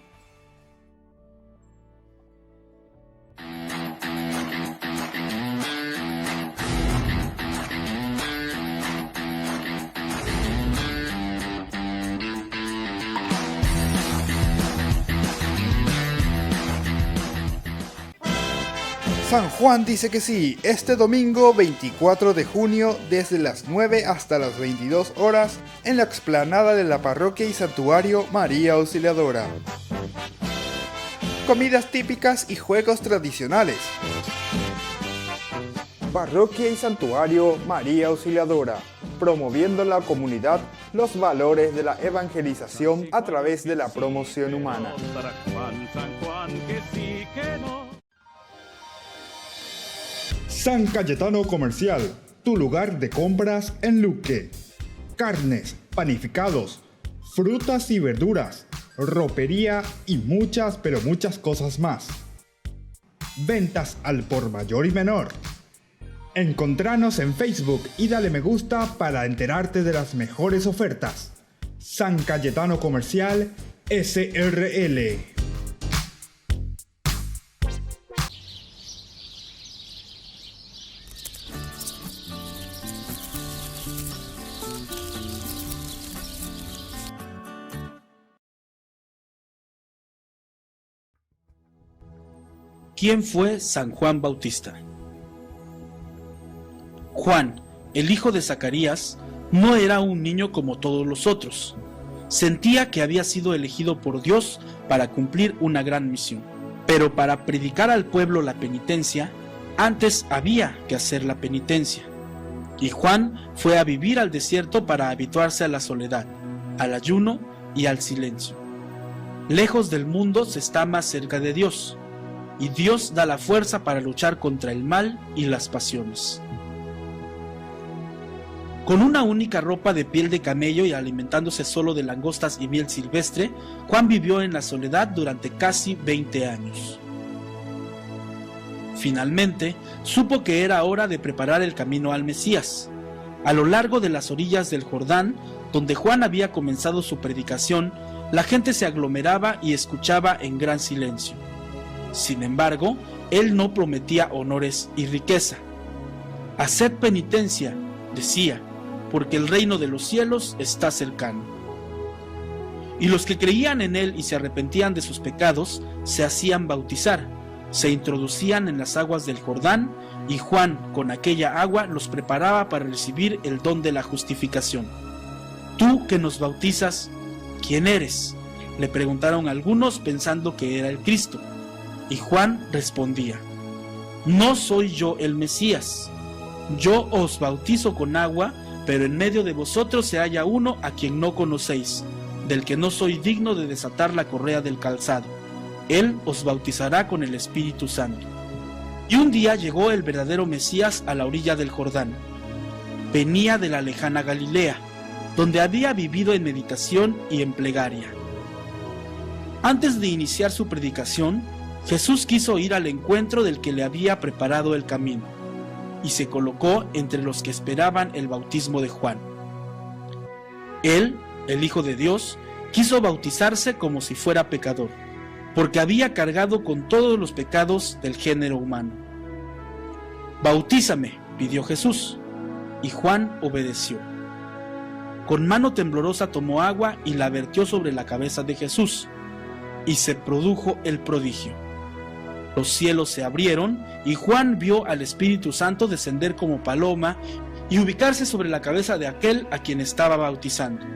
San Juan dice que sí, este domingo 24 de junio desde las 9 hasta las 22 horas en la explanada de la parroquia y santuario María Auxiliadora. Comidas típicas y juegos tradicionales. Parroquia y santuario María Auxiliadora, promoviendo la comunidad los valores de la evangelización a través de la promoción humana. San Cayetano Comercial, tu lugar de compras en Luque. Carnes, panificados, frutas y verduras, ropería y muchas, pero muchas cosas más. Ventas al por mayor y menor. Encontranos en Facebook y dale me gusta para enterarte de las mejores ofertas. San Cayetano Comercial, SRL. ¿Quién fue San Juan Bautista? Juan, el hijo de Zacarías, no era un niño como todos los otros. Sentía que había sido elegido por Dios para cumplir una gran misión. Pero para predicar al pueblo la penitencia, antes había que hacer la penitencia. Y Juan fue a vivir al desierto para habituarse a la soledad, al ayuno y al silencio. Lejos del mundo se está más cerca de Dios. Y Dios da la fuerza para luchar contra el mal y las pasiones. Con una única ropa de piel de camello y alimentándose solo de langostas y miel silvestre, Juan vivió en la soledad durante casi 20 años. Finalmente, supo que era hora de preparar el camino al Mesías. A lo largo de las orillas del Jordán, donde Juan había comenzado su predicación, la gente se aglomeraba y escuchaba en gran silencio. Sin embargo, él no prometía honores y riqueza. Haced penitencia, decía, porque el reino de los cielos está cercano. Y los que creían en él y se arrepentían de sus pecados, se hacían bautizar, se introducían en las aguas del Jordán, y Juan, con aquella agua, los preparaba para recibir el don de la justificación. Tú que nos bautizas, ¿quién eres?, le preguntaron algunos pensando que era el Cristo. Y Juan respondía: no soy yo el Mesías. Yo os bautizo con agua, pero en medio de vosotros se halla uno a quien no conocéis, del que no soy digno de desatar la correa del calzado. Él os bautizará con el Espíritu Santo. Y un día llegó el verdadero Mesías a la orilla del Jordán. Venía de la lejana Galilea, donde había vivido en meditación y en plegaria. Antes de iniciar su predicación, Jesús quiso ir al encuentro del que le había preparado el camino, y se colocó entre los que esperaban el bautismo de Juan. Él, el Hijo de Dios, quiso bautizarse como si fuera pecador, porque había cargado con todos los pecados del género humano. Bautízame, pidió Jesús, y Juan obedeció. Con mano temblorosa tomó agua y la vertió sobre la cabeza de Jesús, y se produjo el prodigio. Los cielos se abrieron y Juan vio al Espíritu Santo descender como paloma y ubicarse sobre la cabeza de aquel a quien estaba bautizando.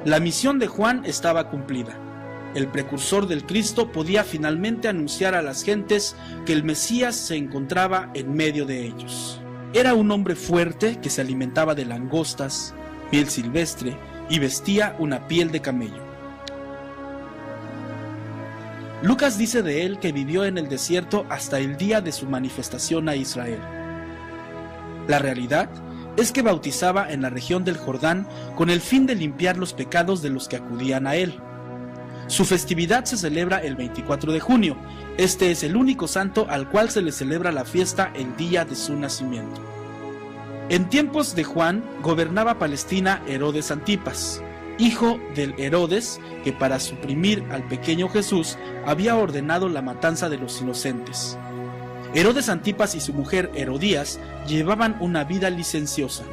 La misión de Juan estaba cumplida. El precursor del Cristo podía finalmente anunciar a las gentes que el Mesías se encontraba en medio de ellos. Era un hombre fuerte que se alimentaba de langostas, miel silvestre y vestía una piel de camello. Lucas dice de él que vivió en el desierto hasta el día de su manifestación a Israel. La realidad es que bautizaba en la región del Jordán con el fin de limpiar los pecados de los que acudían a él. Su festividad se celebra el 24 de junio. Este es el único santo al cual se le celebra la fiesta el día de su nacimiento. En tiempos de Juan gobernaba Palestina Herodes Antipas, hijo del Herodes que para suprimir al pequeño Jesús había ordenado la matanza de los inocentes. Herodes Antipas y su mujer Herodías llevaban una vida licenciosa.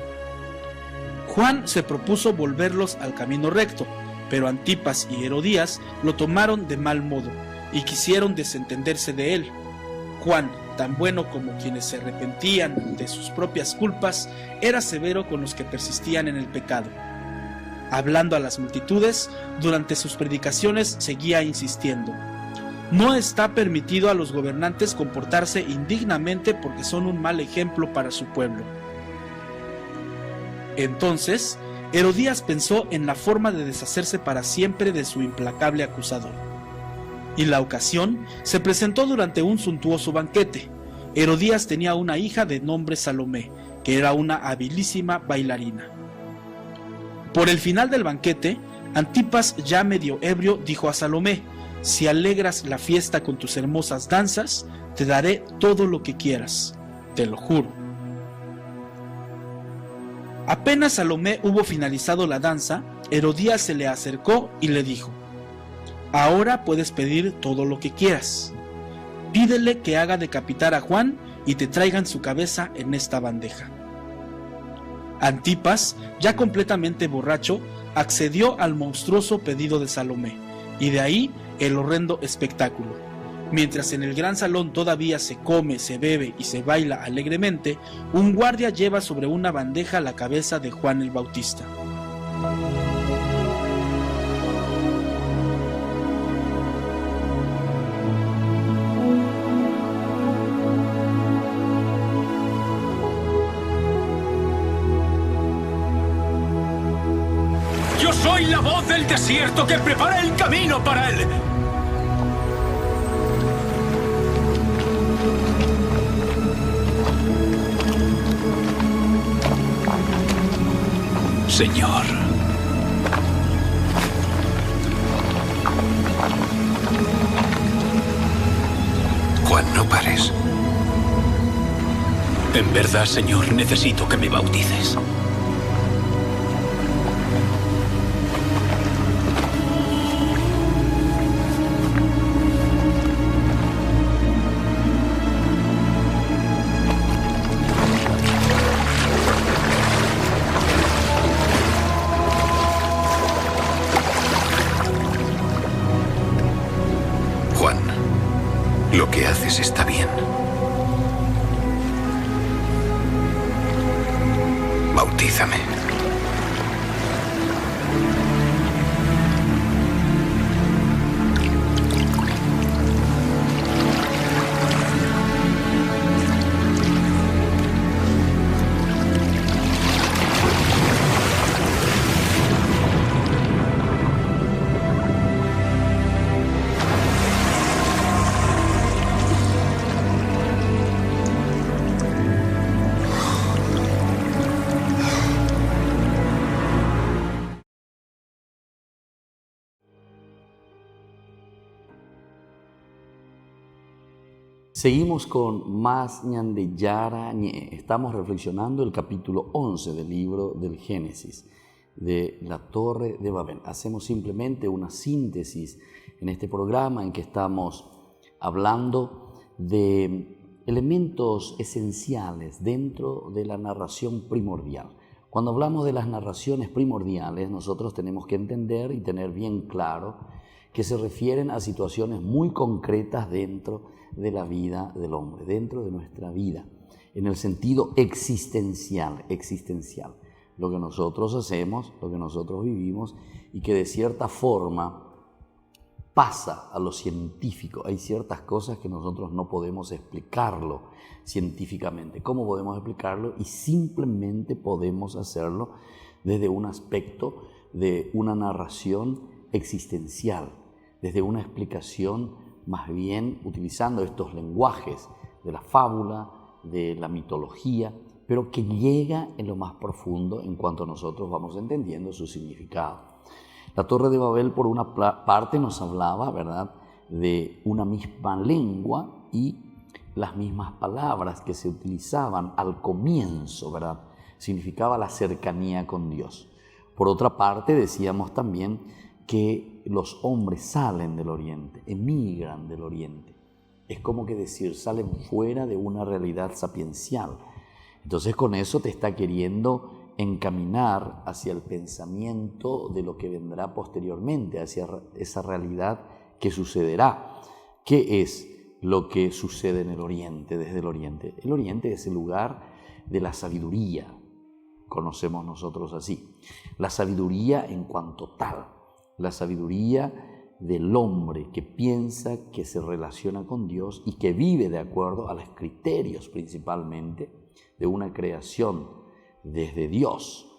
Juan se propuso volverlos al camino recto, pero Antipas y Herodías lo tomaron de mal modo y quisieron desentenderse de él. Juan, tan bueno como quienes se arrepentían de sus propias culpas, era severo con los que persistían en el pecado. Hablando a las multitudes, durante sus predicaciones seguía insistiendo: no está permitido a los gobernantes comportarse indignamente porque son un mal ejemplo para su pueblo. Entonces, Herodías pensó en la forma de deshacerse para siempre de su implacable acusador. Y la ocasión se presentó durante un suntuoso banquete. Herodías tenía una hija de nombre Salomé, que era una habilísima bailarina. Por el final del banquete, Antipas, ya medio ebrio, dijo a Salomé: si alegras la fiesta con tus hermosas danzas, te daré todo lo que quieras, te lo juro. Apenas Salomé hubo finalizado la danza, Herodías se le acercó y le dijo: ahora puedes pedir todo lo que quieras. Pídele que haga decapitar a Juan y te traigan su cabeza en esta bandeja. Antipas, ya completamente borracho, accedió al monstruoso pedido de Salomé, y de ahí el horrendo espectáculo. Mientras en el gran salón todavía se come, se bebe y se baila alegremente, un guardia lleva sobre una bandeja la cabeza de Juan el Bautista. Yo soy la voz del desierto que prepara el camino para él. Señor. Juan, no pares. En verdad, Señor, necesito que me bautices. Lo que haces está bien. Bautízame. Seguimos con más ñande yara ñe. Estamos reflexionando el capítulo 11 del libro del Génesis, de la Torre de Babel. Hacemos simplemente una síntesis en este programa en que estamos hablando de elementos esenciales dentro de la narración primordial. Cuando hablamos de las narraciones primordiales, nosotros tenemos que entender y tener bien claro que se refieren a situaciones muy concretas dentro de la vida del hombre, dentro de nuestra vida, en el sentido existencial, lo que nosotros hacemos, lo que nosotros vivimos y que de cierta forma pasa a lo científico. Hay ciertas cosas que nosotros no podemos explicarlo científicamente. ¿Cómo podemos explicarlo? Y simplemente podemos hacerlo desde un aspecto de una narración existencial, desde una explicación más bien utilizando estos lenguajes de la fábula, de la mitología, pero que llega en lo más profundo en cuanto nosotros vamos entendiendo su significado. La Torre de Babel, por una parte, nos hablaba, ¿verdad?, de una misma lengua y las mismas palabras que se utilizaban al comienzo, ¿verdad?, significaba la cercanía con Dios. Por otra parte, decíamos también que los hombres salen del Oriente, emigran del Oriente. Es como que decir, salen fuera de una realidad sapiencial. Entonces, con eso te está queriendo encaminar hacia el pensamiento de lo que vendrá posteriormente, hacia esa realidad que sucederá. ¿Qué es lo que sucede en el Oriente, desde el Oriente? El Oriente es el lugar de la sabiduría, conocemos nosotros así. La sabiduría en cuanto tal, la sabiduría del hombre que piensa, que se relaciona con Dios y que vive de acuerdo a los criterios principalmente de una creación desde Dios.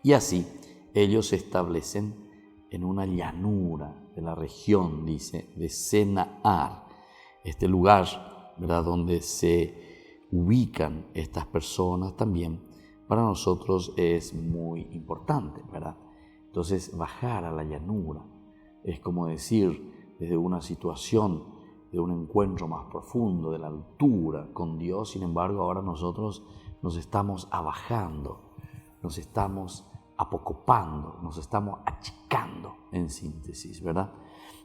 Y así ellos se establecen en una llanura de la región, dice, de Senaar, este lugar, ¿verdad?, donde se ubican estas personas también, para nosotros es muy importante, ¿verdad? Entonces, bajar a la llanura es como decir, desde una situación de un encuentro más profundo, de la altura con Dios. Sin embargo, ahora nosotros nos estamos abajando, nos estamos apocopando, nos estamos achicando, en síntesis, ¿verdad?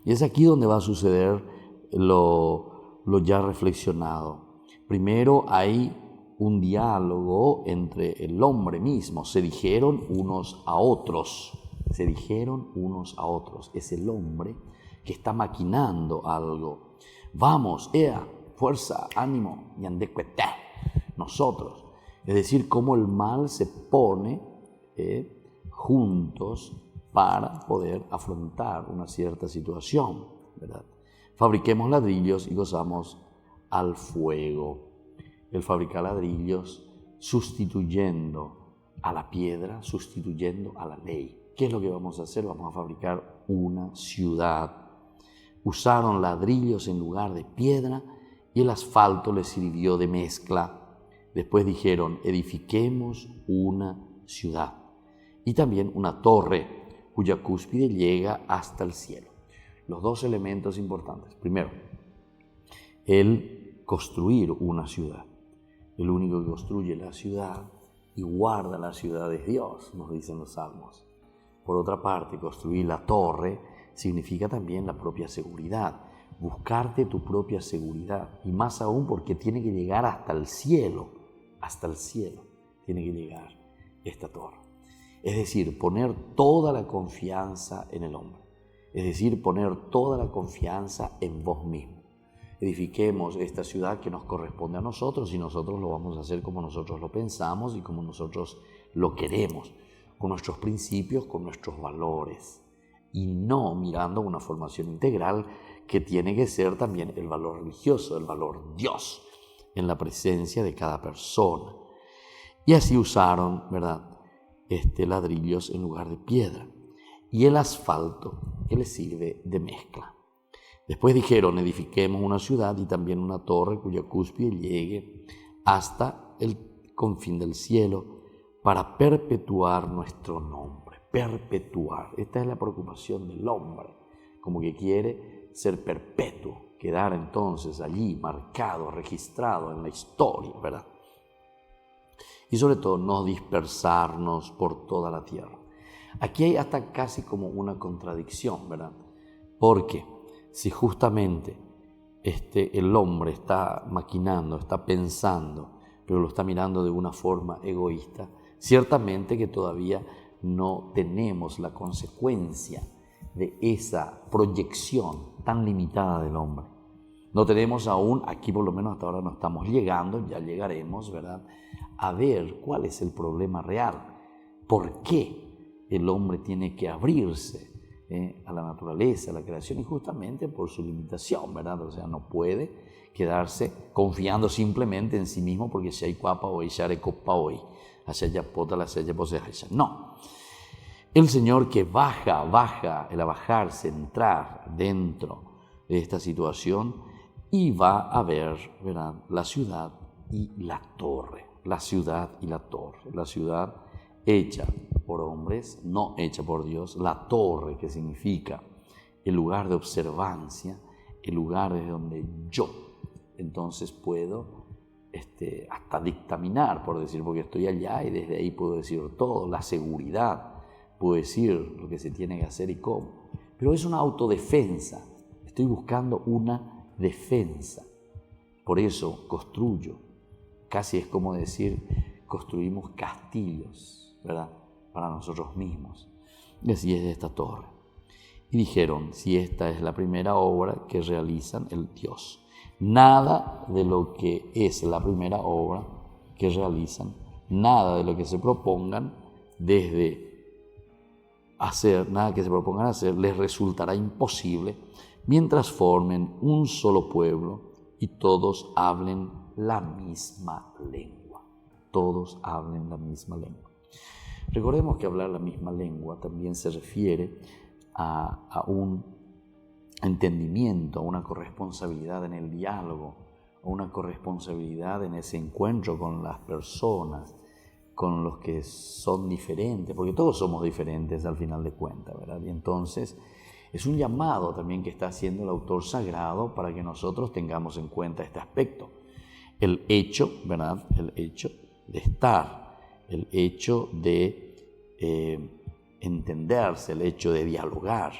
Y es aquí donde va a suceder lo ya reflexionado. Primero hay un diálogo entre el hombre mismo, se dijeron unos a otros, es el hombre que está maquinando algo. Vamos, ea, fuerza, ánimo, yandecuete, nosotros. Es decir, cómo el mal se pone juntos para poder afrontar una cierta situación, ¿verdad? Fabriquemos ladrillos y gozamos al fuego. El fabricar ladrillos sustituyendo a la piedra, sustituyendo a la ley. ¿Qué es lo que vamos a hacer? Vamos a fabricar una ciudad. Usaron ladrillos en lugar de piedra y el asfalto les sirvió de mezcla. Después dijeron, edifiquemos una ciudad y también una torre cuya cúspide llega hasta el cielo. Los dos elementos importantes. Primero, el construir una ciudad. El único que construye la ciudad y guarda la ciudad es Dios, nos dicen los salmos. Por otra parte, construir la torre significa también la propia seguridad, buscarte tu propia seguridad, y más aún porque tiene que llegar hasta el cielo tiene que llegar esta torre. Es decir, poner toda la confianza en el hombre, es decir, poner toda la confianza en vos mismo. Edifiquemos esta ciudad que nos corresponde a nosotros y nosotros lo vamos a hacer como nosotros lo pensamos y como nosotros lo queremos, con nuestros principios, con nuestros valores, y no mirando una formación integral que tiene que ser también el valor religioso, el valor Dios, en la presencia de cada persona. Y así usaron, ¿verdad?, ladrillos en lugar de piedra, y el asfalto que les sirve de mezcla. Después dijeron, edifiquemos una ciudad y también una torre cuya cúspide llegue hasta el confín del cielo para perpetuar nuestro nombre. Perpetuar. Esta es la preocupación del hombre, como que quiere ser perpetuo, quedar entonces allí marcado, registrado en la historia, ¿verdad? Y sobre todo no dispersarnos por toda la tierra. Aquí hay hasta casi como una contradicción, ¿verdad? Porque si justamente el hombre está maquinando, está pensando, pero lo está mirando de una forma egoísta, ciertamente que todavía no tenemos la consecuencia de esa proyección tan limitada del hombre. No tenemos aún, aquí por lo menos hasta ahora no estamos llegando, ya llegaremos, ¿verdad?, a ver cuál es el problema real. ¿Por qué el hombre tiene que abrirse a la naturaleza, a la creación, y justamente por su limitación, ¿verdad? O sea, no puede quedarse confiando simplemente en sí mismo porque si hay cuapa hoy, ya haré copa hoy, ya pota la sella poseja. No. El Señor que baja, el abajarse, entrar dentro de esta situación y va a ver, ¿verdad?, la ciudad y la torre. La ciudad y la torre. La ciudad hecha por hombres, no hecha por Dios. La torre, que significa el lugar de observancia, el lugar desde donde yo entonces puedo hasta dictaminar, por decir, porque estoy allá y desde ahí puedo decir todo, la seguridad, puedo decir lo que se tiene que hacer y cómo. Pero es una autodefensa, estoy buscando una defensa. Por eso construyo, casi es como decir, construimos castillos, ¿verdad?, para nosotros mismos. Y así es esta torre. Y dijeron, si esta es la primera obra que realizan el Dios, nada de lo que es la primera obra que realizan, nada de lo que se propongan nada que se propongan hacer les resultará imposible mientras formen un solo pueblo y todos hablen la misma lengua. Todos hablen la misma lengua. Recordemos que hablar la misma lengua también se refiere a un entendimiento, a una corresponsabilidad en el diálogo, a una corresponsabilidad en ese encuentro con las personas, con los que son diferentes, porque todos somos diferentes al final de cuentas, ¿verdad? Y entonces es un llamado también que está haciendo el autor sagrado para que nosotros tengamos en cuenta este aspecto. El hecho, ¿verdad?, el hecho de estar, el hecho de entenderse, el hecho de dialogar.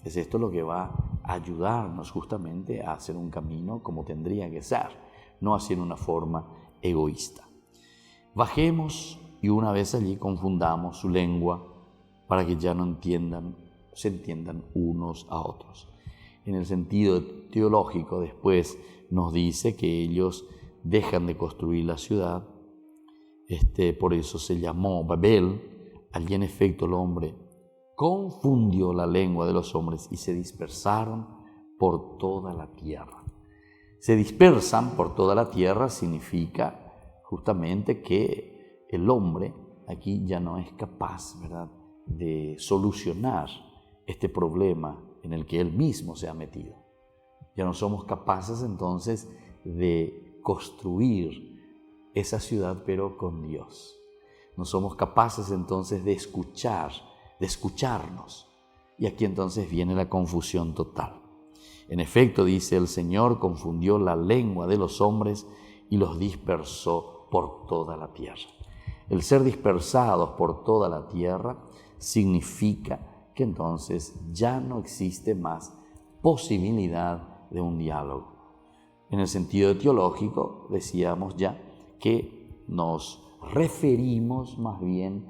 Es esto lo que va a ayudarnos justamente a hacer un camino como tendría que ser, no así en una forma egoísta. Bajemos y una vez allí confundamos su lengua para que ya no se entiendan unos a otros. En el sentido teológico, después nos dice que ellos dejan de construir la ciudad. Por eso se llamó Babel. Allí en efecto el hombre confundió la lengua de los hombres y se dispersaron por toda la tierra. Se dispersan por toda la tierra significa justamente que el hombre aquí ya no es capaz, ¿verdad?, de solucionar este problema en el que él mismo se ha metido. Ya no somos capaces entonces de construir esa ciudad, pero con Dios. No somos capaces entonces de escucharnos. Y aquí entonces viene la confusión total. En efecto, dice el Señor, confundió la lengua de los hombres y los dispersó por toda la tierra. El ser dispersados por toda la tierra significa que entonces ya no existe más posibilidad de un diálogo. En el sentido teológico, decíamos ya que nos referimos más bien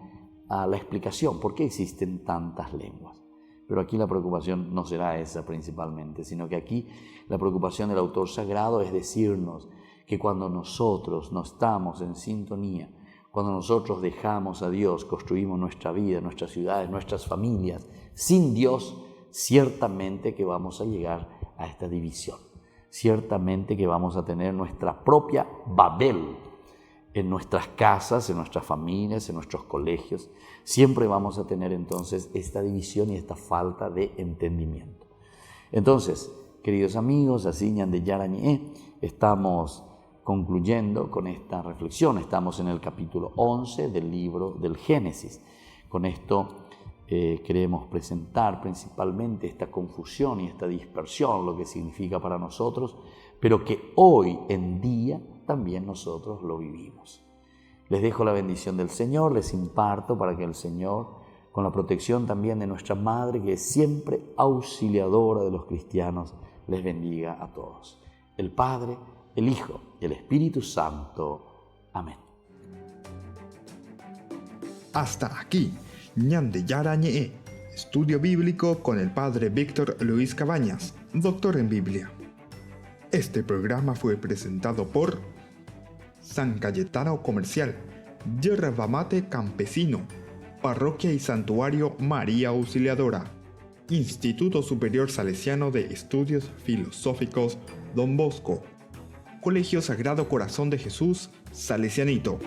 a la explicación, ¿por qué existen tantas lenguas? Pero aquí la preocupación no será esa principalmente, sino que aquí la preocupación del autor sagrado es decirnos que cuando nosotros no estamos en sintonía, cuando nosotros dejamos a Dios, construimos nuestra vida, nuestras ciudades, nuestras familias, sin Dios, ciertamente que vamos a llegar a esta división. Ciertamente que vamos a tener nuestra propia Babel en nuestras casas, en nuestras familias, en nuestros colegios. Siempre vamos a tener entonces esta división y esta falta de entendimiento. Entonces, queridos amigos, así Ñande Yarañé, estamos concluyendo con esta reflexión. Estamos en el capítulo 11 del libro del Génesis. Con esto queremos presentar principalmente esta confusión y esta dispersión, lo que significa para nosotros, pero que hoy en día también nosotros lo vivimos. Les dejo la bendición del Señor, les imparto para que el Señor, con la protección también de nuestra Madre, que es siempre auxiliadora de los cristianos, les bendiga a todos. El Padre, el Hijo y el Espíritu Santo. Amén. Hasta aquí, Ñande Yarañé, estudio bíblico con el Padre Víctor Luis Cabañas, doctor en Biblia. Este programa fue presentado por San Cayetano Comercial, Yerba Mate Campesino, Parroquia y Santuario María Auxiliadora, Instituto Superior Salesiano de Estudios Filosóficos Don Bosco, Colegio Sagrado Corazón de Jesús Salesianito.